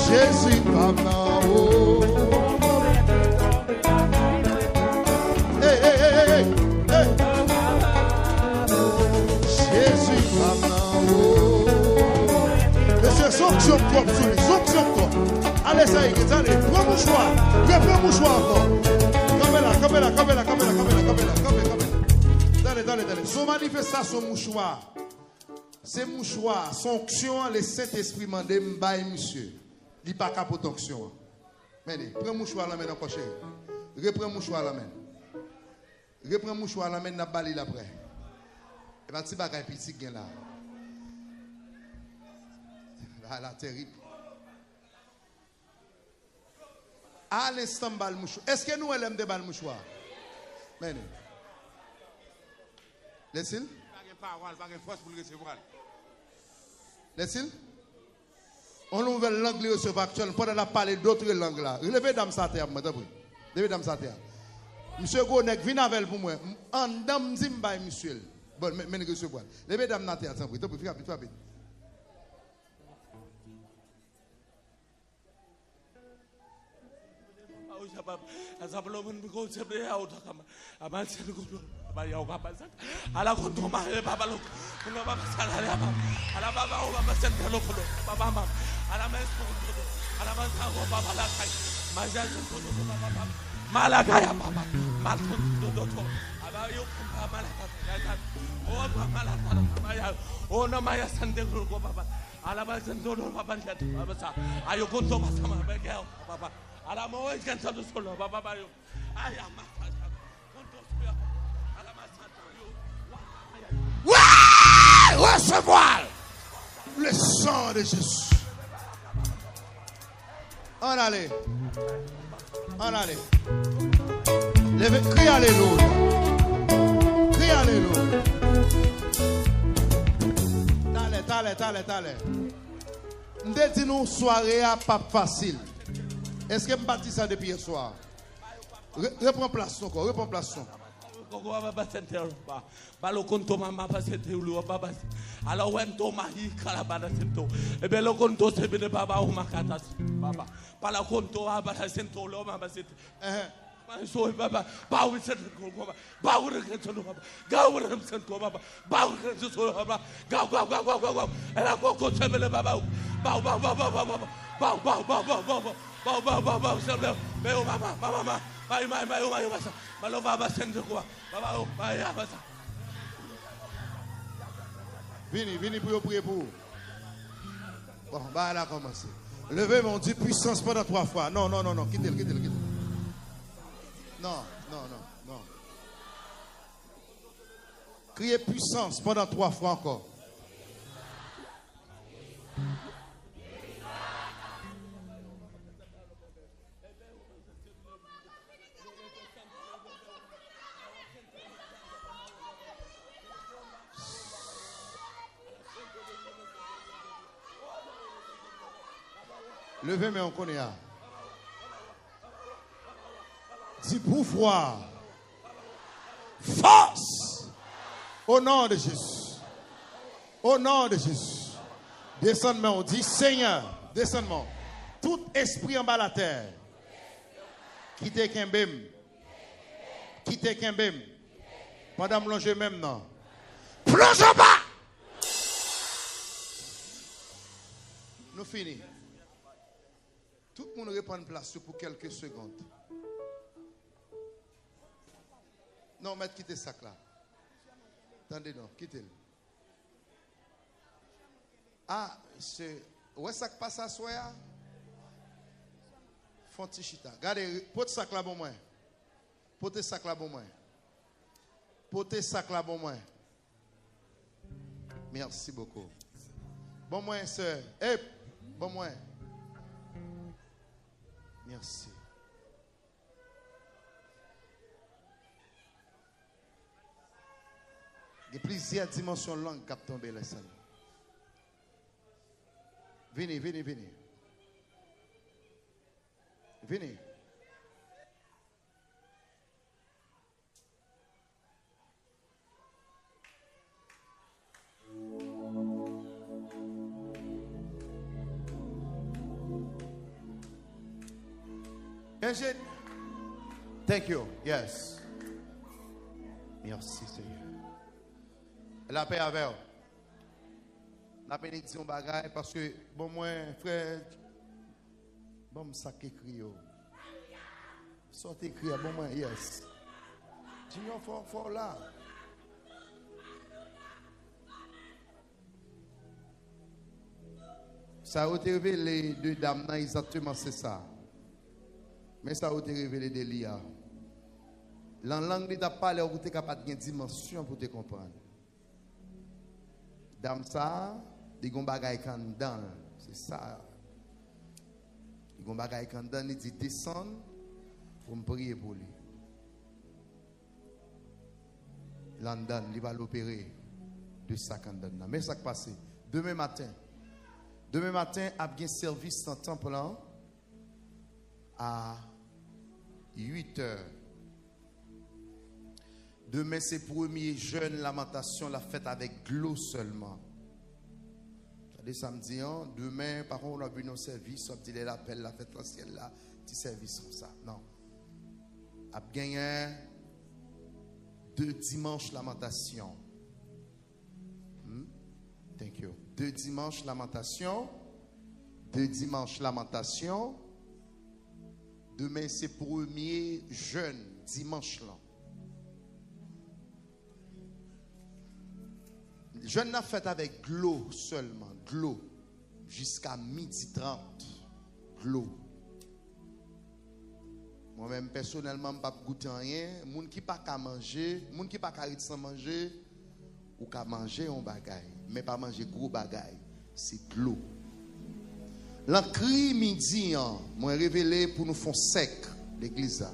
Jésus, maman, oh. Hey, hey, hey, hey, hey. Jésus, maman, oh. Monsieur, sanction toi, sanction toi. Allez, ça y est, allez, prends mon choix. Prends mon choix encore. Comme là. Dale. Son manifestation, mouchoir. C'est mouchoir, sanction, le Saint-Esprit m'a demandé, monsieur. Il n'y a pas qu'à pour onction. Mais prends mouchoir la main encore chérie. Reprends mouchoir la main. Reprends mouchoir la main, n'a pas l'après. Et bien, tu vas faire petit gain là. Voilà, terrible. À l'instant, bal mouchoir. Est-ce que nous, elle aime des balles mouchoir? Mais laisse-le. Laisse-le. On nouvelle langue qui recevait actuellement pendant la parler d'autres langues là. Relevez dame sa terre, madame. Relevez dame sa terre. Monsieur Gonek, viens avec pour moi. En dame Zimba, monsieur. Bon, mais ne recevoir. Relevez dame sa terre, sans bruit. Fais rapide. Recevoir le sang de Jésus. On allait. Crie alléluia. Crie alléluia. T'allez. M'de dit nous soirée à pas facile. Est-ce que m'bâtis ça depuis hier soir? Reprends place encore, alors when to mahi kalabada sento e bello conto se bene baba o makata baba pala conto abara sento lo mama sit so baba bawu set ko baba bawu re sento baba gawu re sento baba bawu re sento baba gaw era ko se bene baba bawu sento meu mama mai malova ba sento ko baba o mai abasa. Venez pour prier pour vous. Bon, bah là, commencer. Levez mon Dieu, puissance pendant 3 fois. Non. Quittez-le. Non. Criez puissance pendant 3 fois encore. Levez mais on connaît. Dis pouvoir. Force. Au nom de Jésus. Au nom de Jésus. Descends-moi, on dit Seigneur, descends-moi. Tout esprit en bas la terre. Quittez Kembem. Quittez Kembem. Pendant plonger même non. Plonge en bas. Nous finissons. Tout le monde reprend place pour quelques secondes. Non, mettez quittez ça là. Attendez, non, quittez-le. Ah, c'est. Où est-ce que ça passe à soi? Fontichita. Regardez, porte sac là bon moins. Porte sac là bon moins. Porte sac là bon moins. Merci beaucoup. Bon moins, sœur. Hey, bon moins. Merci. Il y a plusieurs dimensions longues qui ont tombé là. Venez, venez, venez. Venez. Thank you. Yes. Merci, Seigneur. La paix avec vous. La bénédiction bagaille parce que, bon, moi, frère, bon, ça qui écrit. Sortez écrit, bon, moi, yes. Junior, fort là. Ça a été révélé les deux dames, exactement c'est ça. Mais ça a été révélé des liens. La langue de parler, vous êtes capable de dimension pour te comprendre. Dame ça, des gon bagay kan dan, c'est ça. Des gon bagay kan dan, il dit descendre pour me prier pour lui. London, il va l'opérer de ça kan dan. Mais ça qui passe demain matin, a bien service dans le temple à 8 heures. Demain, c'est premier jeûne lamentation, la fête avec de l'eau seulement. C'est samedi, hein? Demain, par contre, on a vu nos services, on a dit l'appel, la fête ancienne là, petit service comme ça. Non. A gagné 2 dimanches lamentation. Thank you. 2 dimanches lamentation. 2 dimanches lamentation. Demain, c'est premier jeûne, dimanche là. Je n'ai fait avec de l'eau seulement, de l'eau, jusqu'à 12h30, de l'eau. Moi-même, personnellement, je ne peux pas goûter rien. Les gens qui ne peuvent pas manger, les gens qui ne peuvent pas sans manger, ou qui manger un bagaille, mais pas manger gros bagaille, c'est de l'eau. L'encri midi, moi révélé pour nous faire sec l'église.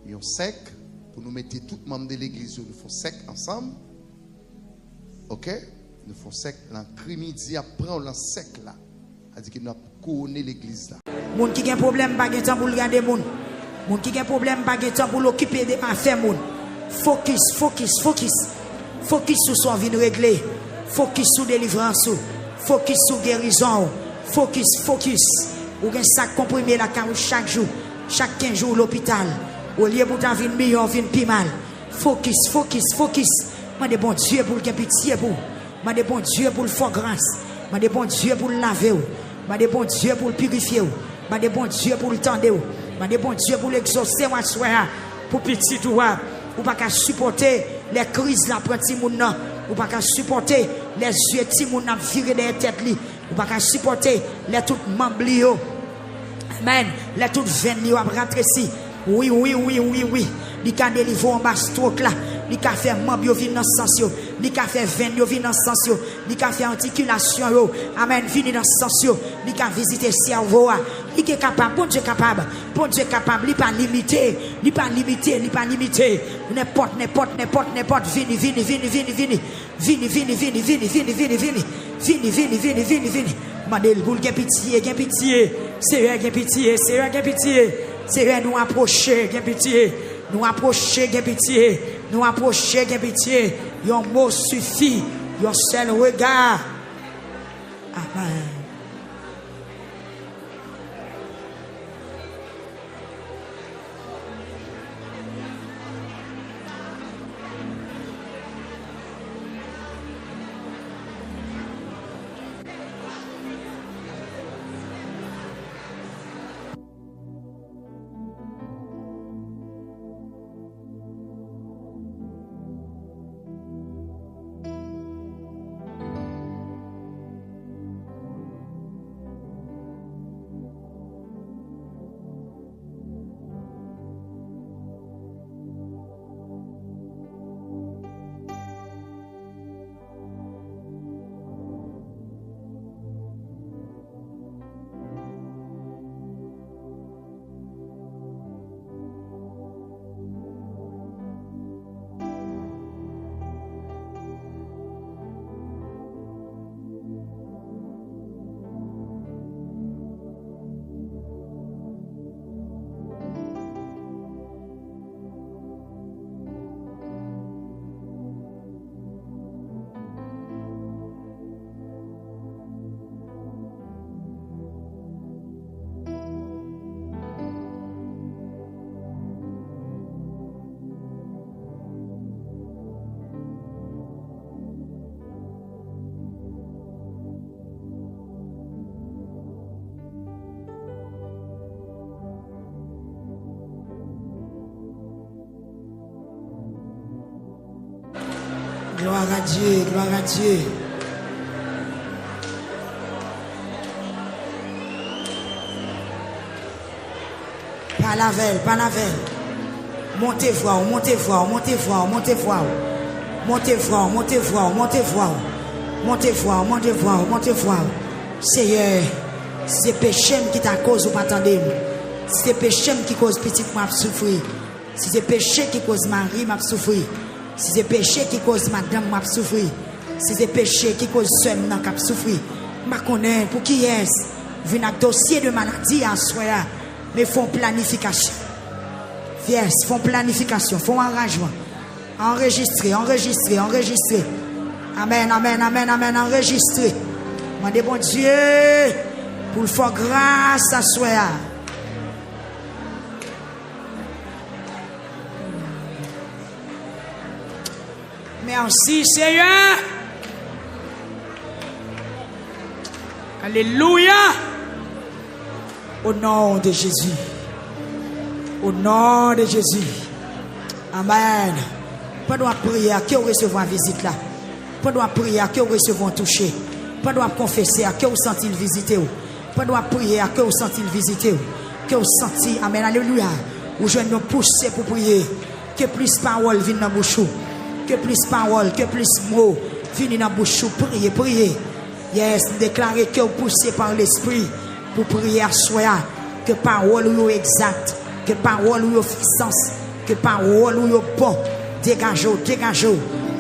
Nous sec, pour nous mettre tout le monde de l'église, nous faisons sec ensemble. Ok? Nous faisons sec. L'encri midi, après on l'a sec là. C'est-à-dire que nous avons couronné l'église là. Moun qui a un problème, pas de temps pour regarder moun. Moun qui a un problème, pas de temps pour l'occuper des affaires moun. Focus, focus, focus. Focus sur son vie régler. Focus sur délivrance. Focus sur guérison. Focus, focus. Ou un sac comprimé la carouche chaque jour. Chaque 15 jours l'hôpital. Au lieu pour ta vie meilleure, vie plus mal. Focus, focus, focus. Mande bon Dieu pour le pitié pour. Mande bon Dieu pour le fort grâce. Mande bon Dieu pour le laver. Mande bon Dieu pour le purifier. Mande bon Dieu pour le tendre. Mande bon Dieu pour l'exaucer. Pour petit toi. Ou pas qu'à supporter les crises là pour petit moun nan. Ou pas qu'à supporter les yeux petit moun nan virer des têtes li. Ou pas qu'à supporter les toutes membres li yo. Amen. Les toutes veines li yo ap rentre ici. Oui, oui, oui, oui, oui. Li ka délivrer en bas stroke là. Li ka fait membre yo vin dans sens yo. Li ka fait veine yo vin dans sens yo. Li ka fait articulation yo. Amen. Vini dans sens yo. Li ka visiter cerveau a. Li est capable, bon Dieu capable. Bon Dieu capable, li pas limité. Li pas limité, li pas limité. N'importe, vini, vini, vini, vini, vini. Vini, vini, vini, vini, vini, vini, vini. Vini, vini, vini, vini, vini. Mandel pour gen pitié, Seigneur gen pitié, Seigneur gen pitié. Seigneur nous approcher, gen pitié. Nous approcher, gen pitié. Nous approcher, gen pitié. Yon mot suffit, yon seul regard. Amen. Gloire à Dieu, gloire à Dieu. Pas la veille, pas la veille. Montez voir, montez voir, montez voir, montez voir. Montez voir, montez voir, montez voir. Montez voir, montez voir, montez voir. Seigneur, c'est péché qui t'a cause ou pas attendez. C'est péché qui cause petit m'a souffrir. Si c'est péché qui cause mari m'a souffrir. Si c'est péché qui cause madame m'a souffrir. Si c'est péché qui cause soeur m'a souffrir. Ma connais pour qui est-ce vient un dossier de maladie à soi mais font planification. Yes, font planification, font arrangement. Enregistrer, enregistrer, enregistrer. Amen, amen, amen, amen, enregistrer. Mandez bon Dieu pour le faire grâce à soi. Merci Seigneur. Alléluia. Au nom de Jésus. Au nom de Jésus. Amen. Pendant prier, à qui vous recevez visite là? Pendant prier, à qui vous recevez toucher? Pendant confesser, à qui vous sentez visiter? Pendant prier, à qui vous sentez visiter? Que vous sentez, amen, alléluia. Ou je nous pousse pour prier. Que plus parole vienne dans la bouche. Que plus parole, que plus mots viennent dans la bouche. Priez, priez. Yes, déclarez que vous poussez par l'esprit pour prier à soi. Que parole ou exact. Que parole ou puissance. Que parole ou bon. Dégagez, dégagez.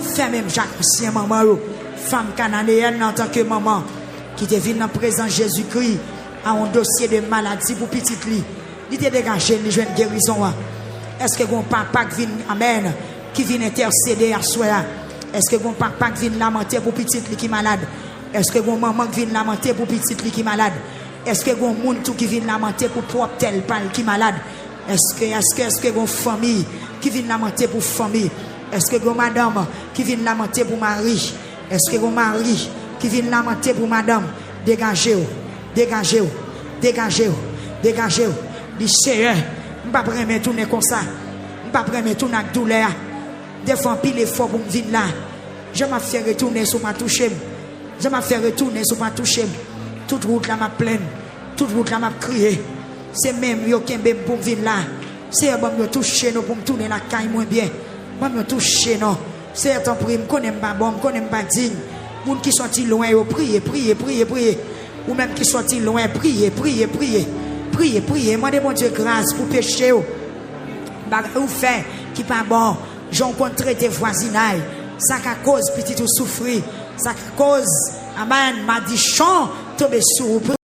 Fais même Jacques ancien maman. Femme cananéenne en tant que maman. Qui te vient dans la présence Jésus-Christ. À un dossier de maladie pour petite lit. Il te dégagé, il joue une guérison. Est-ce que mon papa qui vient, amen, qui vient intercéder à soi? Est-ce que mon papa qui vient lamenter pour petite lit qui est malade? Est-ce que mon maman qui vient lamenter pour petite lit qui est malade? Est-ce que mon monde qui vient lamenter pour propre tel pal qui est malade? Est-ce que mon famille qui vient lamenter pour famille? Est-ce que mon madame qui vient lamenter pour mari? Est-ce que mon mari qui vient lamenter pour madame? Dégagez-vous, dégagez-vous, dégagez-vous, dégagez-vous. Dis Seigneur, je ne vais pas me tourner comme ça. Je ne vais pas me tourner avec douleur. Des fois, pile effort pour me venir là. Je vais me faire retourner sur ma touche. Je vais me faire retourner sur ma touche. Toute route là m'a pleine. Toute route là m'a crié. C'est même yo qui me pour venir là. C'est bon me toucher nous pour me tourner la caille moins bien. Moi me toucher non. C'est ton prix, me connais pas bon, me connais pas digne. Moun qui sorti loin yo prier, prier, prier, prier. Ou même qui sorti loin prier, prier, prier. Priez, priez, demandez mon Dieu grâce pour pécher. Ou fait qui pas bon, j'en rencontré tes voisinages. Ça qui cause petit ou souffrir. Ça qui cause, amen, m'a dit chant, tomber sur vous.